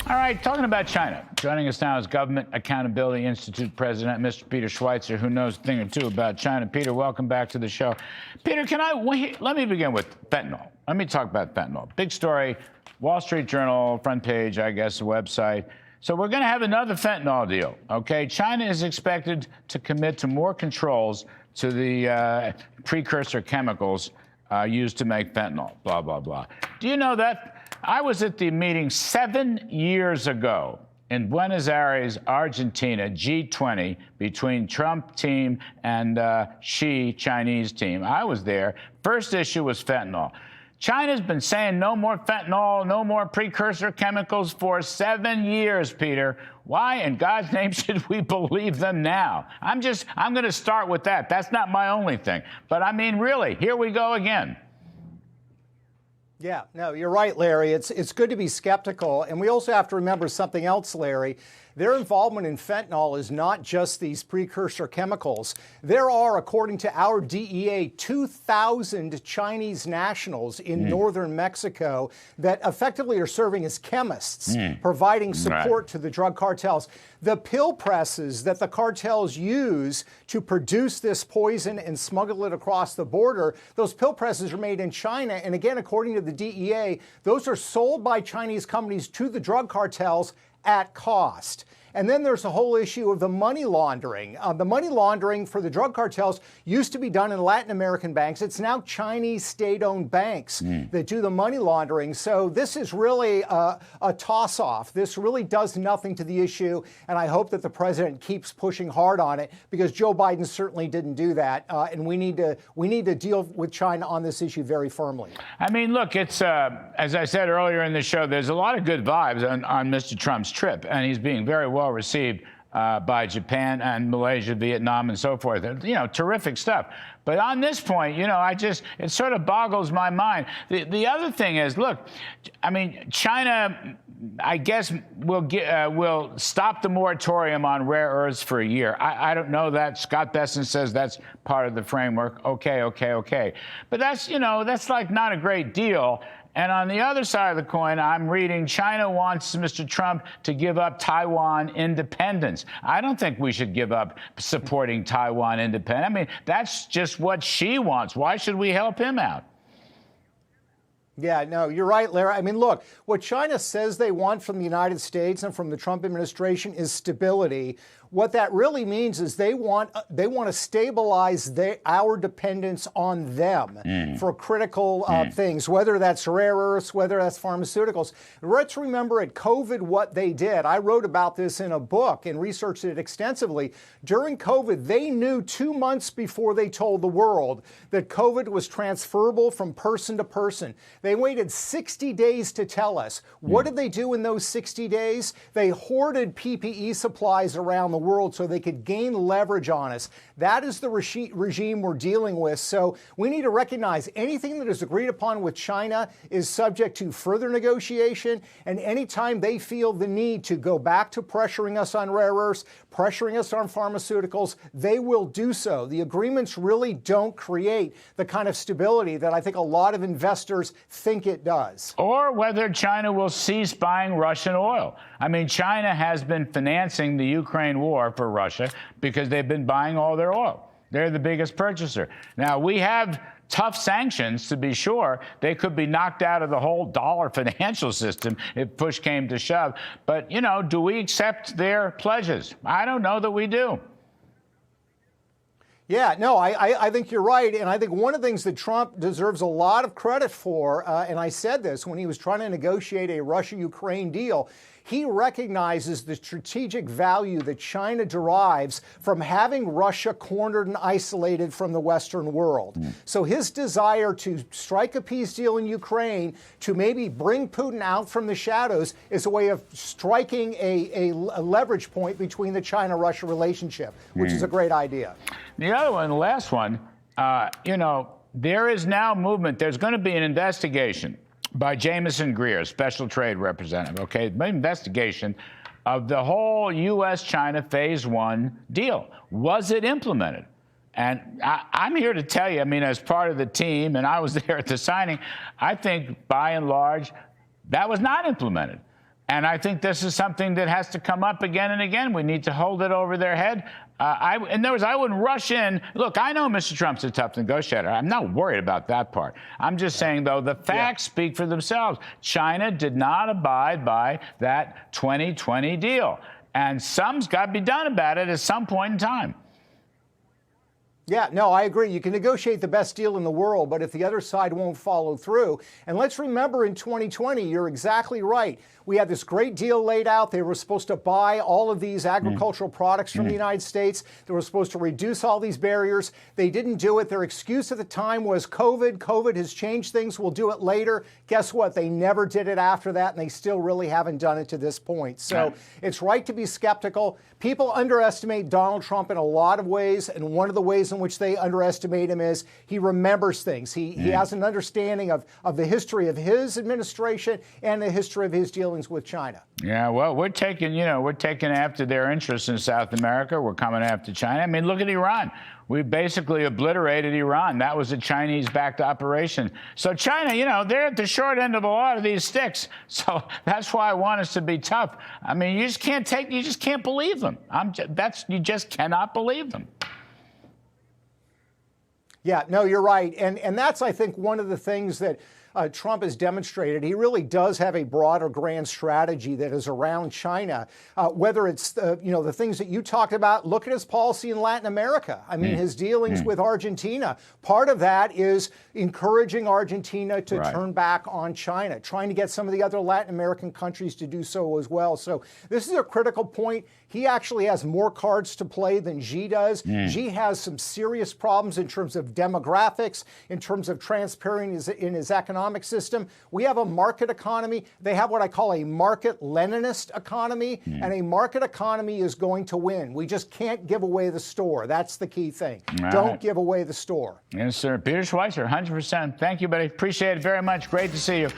All right, talking about China. Joining us now is Government Accountability Institute President, Mr. Peter Schweizer, who knows a thing or two about China. Peter, welcome back to the show. Peter, let me begin with fentanyl. Let me talk about fentanyl. Big story, Wall Street Journal, front page, I guess, the website. So we're going to have another fentanyl deal, okay? China is expected to commit to more controls to the precursor chemicals used to make fentanyl, blah, blah, blah. Do you know that? I was at the meeting 7 years ago in Buenos Aires, Argentina, G20, between Trump team and Xi Chinese team. I was there. First issue was fentanyl. China's been saying no more fentanyl, no more precursor chemicals for 7 years, Peter. Why in God's name should we believe them now? I'm going to start with that. That's not my only thing. But I mean, really, here we go again. Yeah, no, you're right, Larry. It's good to be skeptical. And we also have to remember something else, Larry. Their involvement in fentanyl is not just these precursor chemicals. There are, according to our DEA, 2,000 Chinese nationals in northern Mexico that effectively are serving as chemists, providing support to the drug cartels. The pill presses that the cartels use to produce this poison and smuggle it across the border, those pill presses are made in China. And again, according to the DEA, those are sold by Chinese companies to the drug cartels at cost. And then there's the whole issue of the money laundering. The money laundering for the drug cartels used to be done in Latin American banks. It's now Chinese state-owned banks that do the money laundering. So this is really a toss-off. This really does nothing to the issue, and I hope that the president keeps pushing hard on it, because Joe Biden certainly didn't do that. And we need to deal with China on this issue very firmly. I mean, look, it's as I said earlier in the show, there's a lot of good vibes on Mr. Trump's trip, and he's being very well received by Japan and Malaysia, Vietnam, and so forth. You know, terrific stuff. But on this point, you know, it sort of boggles my mind. The other thing is, look, I mean, China, I guess, will stop the moratorium on rare earths for a year. I don't know that. Scott Besson says that's part of the framework. Okay. But that's, you know, that's like not a great deal. And on the other side of the coin, I'm reading China wants Mr. Trump to give up Taiwan independence. I don't think we should give up supporting Taiwan independence. I mean, that's just what she wants. Why should we help him out? Yeah, no, you're right, Larry. I mean, look, what China says they want from the United States and from the Trump administration is stability. What that really means is they want to stabilize our dependence on them for critical things, whether that's rare earths, whether that's pharmaceuticals. Let's remember at COVID what they did. I wrote about this in a book and researched it extensively. During COVID, they knew 2 months before they told the world that COVID was transferable from person to person. They waited 60 days to tell us. What did they do in those 60 days? They hoarded PPE supplies around the world so they could gain leverage on us. That is the regime we're dealing with. So we need to recognize anything that is agreed upon with China is subject to further negotiation. And anytime they feel the need to go back to pressuring us on rare earths, pressuring us on pharmaceuticals, they will do so. The agreements really don't create the kind of stability that I think a lot of investors think it does. Or whether China will cease buying Russian oil. I mean, China has been financing the Ukraine war for Russia because they've been buying all their oil. They're the biggest purchaser. Now, we have tough sanctions, to be sure. They could be knocked out of the whole dollar financial system if push came to shove. But, you know, do we accept their pledges? I don't know that we do. Yeah, no, I think you're right. And I think one of the things that Trump deserves a lot of credit for, and I said this when he was trying to negotiate a Russia-Ukraine deal, he recognizes the strategic value that China derives from having Russia cornered and isolated from the Western world. So his desire to strike a peace deal in Ukraine, to maybe bring Putin out from the shadows, is a way of striking a leverage point between the China-Russia relationship, which is a great idea. The other one, the last one, you know, there is now movement. There's going to be an investigation by Jameson Greer, special trade representative, okay, investigation of the whole U.S.-China Phase 1 deal. Was it implemented? And I'm here to tell you, I mean, as part of the team, and I was there at the signing, I think by and large that was not implemented. And I think this is something that has to come up again and again. We need to hold it over their head. In other words, I wouldn't rush in. Look, I know Mr. Trump's a tough negotiator. I'm not worried about that part. I'm just saying, though, the facts speak for themselves. China did not abide by that 2020 deal. And some's got to be done about it at some point in time. Yeah, no, I agree. You can negotiate the best deal in the world, but if the other side won't follow through, and let's remember in 2020, you're exactly right. We had this great deal laid out. They were supposed to buy all of these agricultural products from the United States. They were supposed to reduce all these barriers. They didn't do it. Their excuse at the time was COVID. COVID has changed things. We'll do it later. Guess what? They never did it after that, and they still really haven't done it to this point. So it's right to be skeptical. People underestimate Donald Trump in a lot of ways, and one of the ways in which they underestimate him is he remembers things. He has an understanding of the history of his administration and the history of his dealings with China. Yeah, well, we're taking after their interests in South America. We're coming after China. I mean, look at Iran. We basically obliterated Iran. That was a Chinese-backed operation. So China, they're at the short end of a lot of these sticks. So that's why I want us to be tough. I mean, you just can't believe them. You just cannot believe them. Yeah, no, you're right. And that's, I think, one of the things that Trump has demonstrated. He really does have a broader grand strategy that is around China, whether it's the things that you talked about. Look at his policy in Latin America. I mean, his dealings with Argentina. Part of that is encouraging Argentina to turn back on China, trying to get some of the other Latin American countries to do so as well. So this is a critical point. He actually has more cards to play than Xi does. Xi has some serious problems in terms of demographics, in terms of transparency in his economic system. We have a market economy. They have what I call a market Leninist economy, and a market economy is going to win. We just can't give away the store. That's the key thing. Don't give away the store. Yes, sir. Peter Schweizer, 100%. Thank you, buddy. Appreciate it very much. Great to see you.